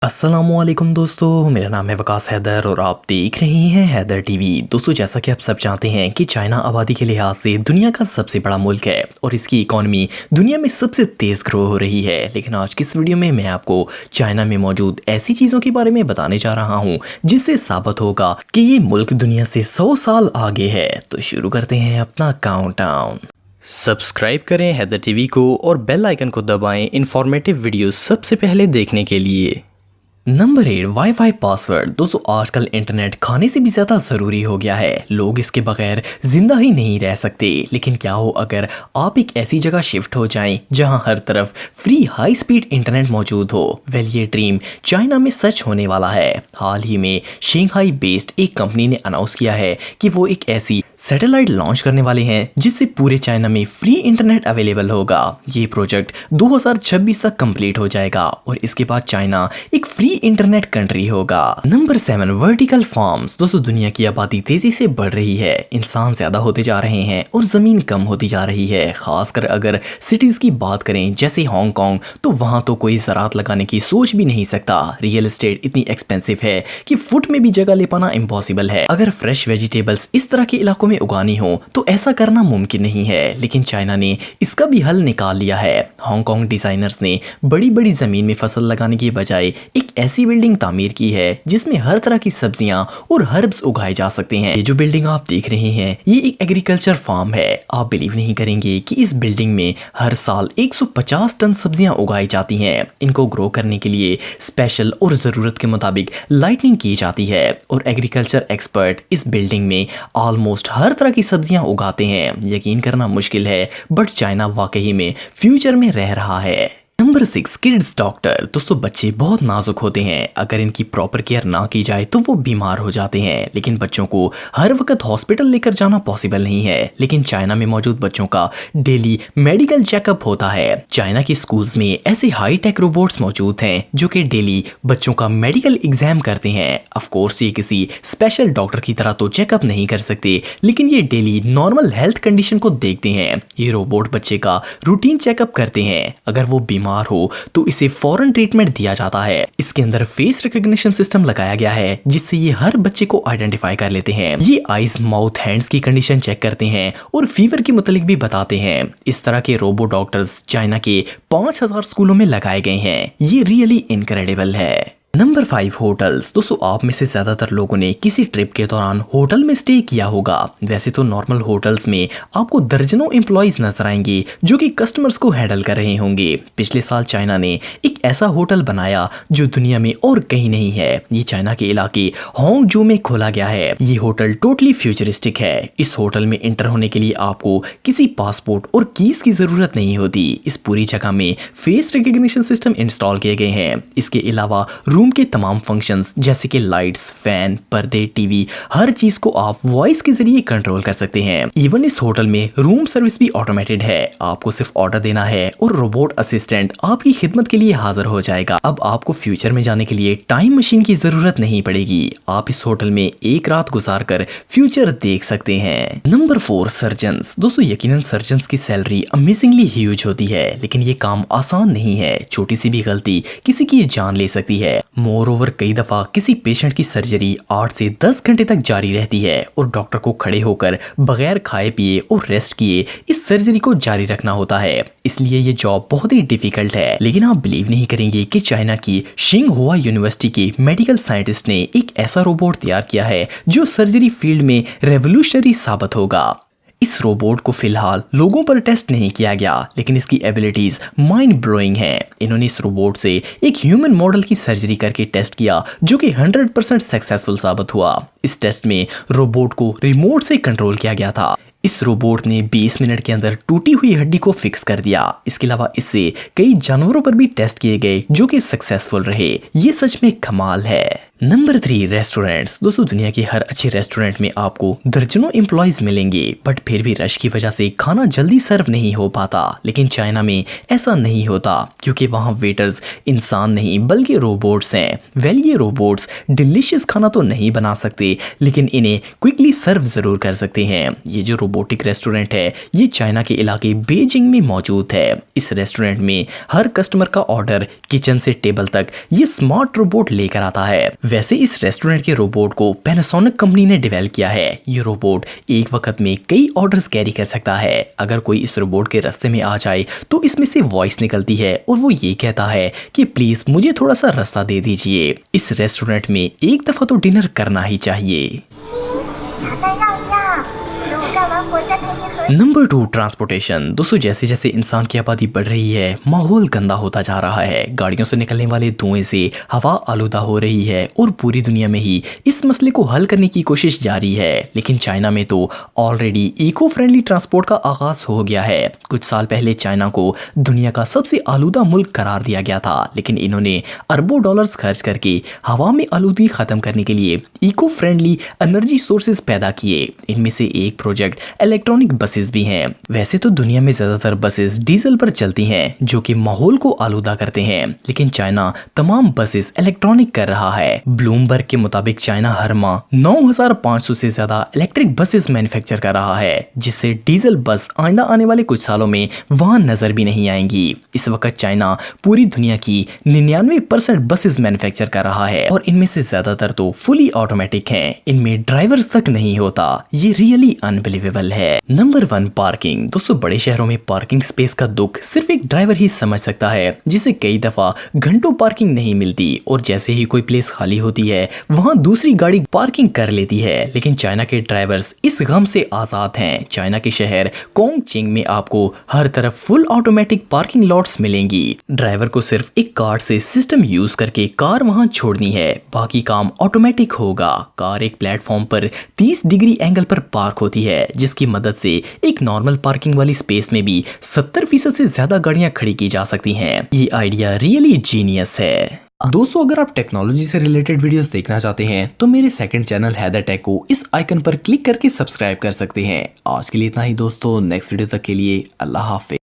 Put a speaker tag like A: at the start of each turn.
A: अस्सलामुअलैकुम दोस्तों, मेरा नाम है वकास हैदर और आप देख रहे हैं हैदर टीवी। दोस्तों, जैसा कि आप सब जानते हैं कि चाइना आबादी के लिहाज से दुनिया का सबसे बड़ा मुल्क है और इसकी इकॉनमी दुनिया में सबसे तेज़ ग्रो हो रही है। लेकिन आज की इस वीडियो में मैं आपको चाइना में मौजूद ऐसी चीज़ों के बारे में बताने जा रहा हूँ जिससे साबित होगा कि ये मुल्क दुनिया से 100 साल आगे है। तो शुरू करते हैं अपना काउंटडाउन। सब्सक्राइब करें हैदर टीवी को और बेल आइकन को दबाएं इंफॉर्मेटिव वीडियो सबसे पहले देखने के लिए। Number 8, wifi password. दोस्तों, आजकल इंटरनेट खाने से भी ज़्यादा ज़रूरी हो गया है। लोग इसके बगैर जिंदा ही नहीं रह सकते। लेकिन क्या हो अगर आप एक ऐसी जगह शिफ्ट हो जाएं जहां हर तरफ फ्री हाई स्पीड इंटरनेट मौजूद हो। वेल, ये ड्रीम चाइना में सच होने वाला है। हाल ही में शंघाई बेस्ड एक कंपनी ने अनाउंस किया है कि वो एक ऐसी सैटेलाइट लॉन्च करने वाले हैं जिससे पूरे चाइना में फ्री इंटरनेट अवेलेबल होगा। ये प्रोजेक्ट 2026 तक कंप्लीट हो जाएगा और इसके बाद चाइना एक फ्री इंटरनेट कंट्री होगा। Number 7, vertical farms. दोस्तों, दुनिया की आबादी तेजी से बढ़ रही है, इंसान ज्यादा होते जा रहे हैं और जमीन कम होती जा रही है। खासकर अगर सिटीज की बात करें जैसे हांगकांग, तो वहां तो कोई ज़राअत लगाने की सोच भी नहीं सकता। रियल एस्टेट इतनी एक्सपेंसिव है कि फुट में भी जगह ले पाना इम्पॉसिबल है। अगर फ्रेश वेजिटेबल्स इस तरह के इलाकों में उगानी हो तो ऐसा करना मुमकिन नहीं है। लेकिन चाइना ने इसका भी हल निकाल लिया है। हांगकांग डिजाइनर्स ने बड़ी बड़ी जमीन में फसल लगाने की बजाय एक ऐसी बिल्डिंग तामीर की है जिसमें हर तरह की सब्जियां और हर्ब्स उगाए जा सकते हैं। ये जो बिल्डिंग आप देख रहे हैं ये एक एग्रीकल्चर फार्म है। आप बिलीव नहीं करेंगे कि इस बिल्डिंग में हर साल 150 टन सब्जियां उगाई जाती हैं। इनको ग्रो करने के लिए स्पेशल और जरूरत के मुताबिक लाइटनिंग की जाती है और एग्रीकल्चर एक्सपर्ट इस बिल्डिंग में ऑलमोस्ट हर तरह की सब्जियां उगाते हैं। यकीन करना मुश्किल है बट चाइना वाकई में फ्यूचर में रह रहा है। Number 6, kids doctor. दोस्तों, बच्चे बहुत नाजुक होते हैं। अगर इनकी प्रॉपर केयर ना की जाए तो वो बीमार हो जाते हैं। लेकिन बच्चों को हर वक्त हॉस्पिटल लेकर जाना पॉसिबल नहीं है। लेकिन चाइना में मौजूद बच्चों का डेली मेडिकल चेकअप होता है। चाइना के स्कूल्स में ऐसे हाई टेक रोबोट्स मौजूद हैं जो कि डेली बच्चों का मेडिकल एग्जाम करते हैं। ऑफ कोर्स ये किसी स्पेशल डॉक्टर की तरह तो चेकअप नहीं कर सकते, लेकिन ये डेली नॉर्मल हेल्थ कंडीशन को देखते हैं। ये रोबोट बच्चे का रूटीन चेकअप करते हैं। अगर वो बीमार हो तो इसे फौरन ट्रीटमेंट दिया जाता है। इसके अंदर फेस रिकॉग्निशन सिस्टम लगाया गया है जिससे ये हर बच्चे को आइडेंटिफाई कर लेते हैं। ये आईज, माउथ, हैंड्स की कंडीशन चेक करते हैं और फीवर के मुतालिक भी बताते हैं। इस तरह के रोबो डॉक्टर्स चाइना के 5000 स्कूलों में लगाए गए हैं। ये रियली इनक्रेडिबल है। Number 5, hotels. दोस्तों, आप में से ज्यादातर लोगों ने किसी ट्रिप के दौरान होटल में स्टे किया होगा। वैसे तो नॉर्मल होटल्स में आपको दर्जनों एम्प्लॉइज नजर आएंगे जो कि कस्टमर्स को हैंडल कर रहे होंगे। पिछले साल चाइना ने एक ऐसा होटल बनाया जो दुनिया में और कहीं नहीं है। ये चाइना के इलाके होंगजू में खोला गया है। ये होटल टोटली फ्यूचरिस्टिक है। इस होटल में एंटर होने के लिए आपको किसी पासपोर्ट और कीज की जरूरत नहीं होती। इस पूरी जगह में फेस रिकॉग्निशन सिस्टम इंस्टॉल किए गए हैं। इसके अलावा रूम के तमाम फंक्शंस जैसे कि लाइट्स, फैन, पर्दे, टीवी, हर चीज को आप वॉइस के जरिए कंट्रोल कर सकते हैं। इवन इस होटल में रूम सर्विस भी ऑटोमेटेड है। आपको सिर्फ ऑर्डर देना है और रोबोट असिस्टेंट आपकी खिदमत के लिए हाजिर हो जाएगा। अब आपको फ्यूचर में जाने के लिए टाइम मशीन की जरूरत नहीं पड़ेगी। आप इस होटल में एक रात गुजार कर फ्यूचर देख सकते हैं। Number 4, surgeons. दोस्तों, यकीनन सर्जन्स की सैलरी अमेजिंगली ह्यूज होती है, लेकिन ये काम आसान नहीं है। छोटी सी भी गलती किसी की जान ले सकती है। मोर ओवर कई दफा किसी पेशेंट की सर्जरी 8 से 10 घंटे तक जारी रहती है और डॉक्टर को खड़े होकर बगैर खाए पिए और रेस्ट किए इस सर्जरी को जारी रखना होता है। इसलिए ये जॉब बहुत ही डिफिकल्ट है। लेकिन आप बिलीव नहीं करेंगे कि चाइना की शिंगहुआ यूनिवर्सिटी के मेडिकल साइंटिस्ट ने एक ऐसा रोबोट तैयार किया है जो सर्जरी फील्ड में रेवोल्यूशनरी साबित होगा। इस रोबोट को फिलहाल लोगों पर टेस्ट नहीं किया गया, लेकिन इसकी एबिलिटीज माइंड ब्लोइंग हैं। इन्होंने इस रोबोट से एक ह्यूमन मॉडल की सर्जरी करके टेस्ट किया जो कि 100% सक्सेसफुल साबित हुआ। इस टेस्ट में रोबोट को रिमोट से कंट्रोल किया गया था। इस रोबोट ने 20 मिनट के अंदर टूटी हुई हड्डी को फिक्स कर दिया। इसके अलावा इससे कई जानवरों पर भी टेस्ट किए गए जो कि सक्सेसफुल रहे। ये सच में कमाल है। Number 3, restaurants. दोस्तों दुनिया के हर अच्छे रेस्टोरेंट में आपको दर्जनों एम्प्लॉयज मिलेंगे, बट फिर भी रश की वजह से खाना जल्दी सर्व नहीं हो पाता। लेकिन चाइना में ऐसा नहीं होता, क्योंकि वहाँ वेटर्स इंसान नहीं बल्कि रोबोट्स हैं। वेल ये रोबोट्स डिलीशियस खाना तो नहीं बना सकते, लेकिन इन्हें क्विकली सर्व जरूर कर सकते हैं। ये जो रोबोटिक रेस्टोरेंट है ये चाइना के इलाके बीजिंग में मौजूद है। इस रेस्टोरेंट में हर कस्टमर का ऑर्डर किचन से टेबल तक ये स्मार्ट रोबोट लेकर आता है। वैसे इस रेस्टोरेंट के रोबोट को पैनासोनिक कंपनी ने डेवलप किया है। ये रोबोट एक वक्त में कई ऑर्डर्स कैरी कर सकता है। अगर कोई इस रोबोट के रास्ते में आ जाए तो इसमें से वॉइस निकलती है और वो ये कहता है कि प्लीज मुझे थोड़ा सा रास्ता दे दीजिए। इस रेस्टोरेंट में एक दफा तो डिनर करना ही चाहिए। Number 2, transportation. दोस्तों जैसे जैसे इंसान की आबादी बढ़ रही है माहौल गंदा होता जा रहा है। गाड़ियों से निकलने वाले धुएं से हवा आलूदा हो रही है और पूरी दुनिया में ही इस मसले को हल करने की कोशिश जारी है। लेकिन चाइना में तो ऑलरेडी इको फ्रेंडली ट्रांसपोर्ट का आगाज हो गया है। कुछ साल पहले चाइना को दुनिया का सबसे आलूदा मुल्क करार दिया गया था, लेकिन इन्होंने अरबों डॉलर्स खर्च करके हवा में आलूदी खत्म करने के लिए इको फ्रेंडली एनर्जी सोर्सेज पैदा किए। इनमें से एक प्रोजेक्ट इलेक्ट्रॉनिक बसेस भी हैं। वैसे तो दुनिया में ज्यादातर बसेस डीजल पर चलती हैं, जो कि माहौल को आलूदा करते हैं, लेकिन चाइना तमाम बसेस इलेक्ट्रॉनिक कर रहा है। ब्लूमबर्ग के मुताबिक चाइना हर माह 9,500 से ज्यादा इलेक्ट्रिक बसेस मैन्युफैक्चर कर रहा है, जिससे डीजल बस आइंदा आने वाले कुछ सालों में वहां नजर भी नहीं आएंगी। इस वक्त चाइना पूरी दुनिया की 99% बसेस मैन्युफैक्चर कर रहा है और इनमें से ज्यादातर तो फुली ऑटोमेटिक हैं। इनमें ड्राइवर्स तक नहीं होता। ये रियली अनबिलीवेबल है। Number 1, parking. दोस्तों बड़े शहरों में पार्किंग स्पेस का दुख सिर्फ एक ड्राइवर ही समझ सकता है, जिसे कई दफा घंटों पार्किंग नहीं मिलती और जैसे ही कोई प्लेस खाली होती है वहां दूसरी गाड़ी पार्किंग कर लेती है। लेकिन चाइना के ड्राइवर्स इस गम से आजाद हैं। चाइना के शहर कोंगचिंग में आपको हर तरफ फुल ऑटोमेटिक पार्किंग लॉट्स मिलेंगी। ड्राइवर को सिर्फ एक कार्ड से सिस्टम यूज करके कार वहां छोड़नी है, बाकी काम ऑटोमेटिक होगा। कार एक प्लेटफॉर्म पर 30 डिग्री एंगल पर पार्क होती है, जिसकी मदद से एक नॉर्मल पार्किंग वाली स्पेस में भी 70% से ज्यादा गाड़ियां खड़ी की जा सकती हैं। ये आइडिया रियली जीनियस है। दोस्तों अगर आप टेक्नोलॉजी से रिलेटेड वीडियोस देखना चाहते हैं तो मेरे सेकंड चैनल हैदर टेक को इस आइकन पर क्लिक करके सब्सक्राइब कर सकते हैं। आज के लिए इतना ही दोस्तों, नेक्स्ट वीडियो तक के लिए अल्लाह हाफिज।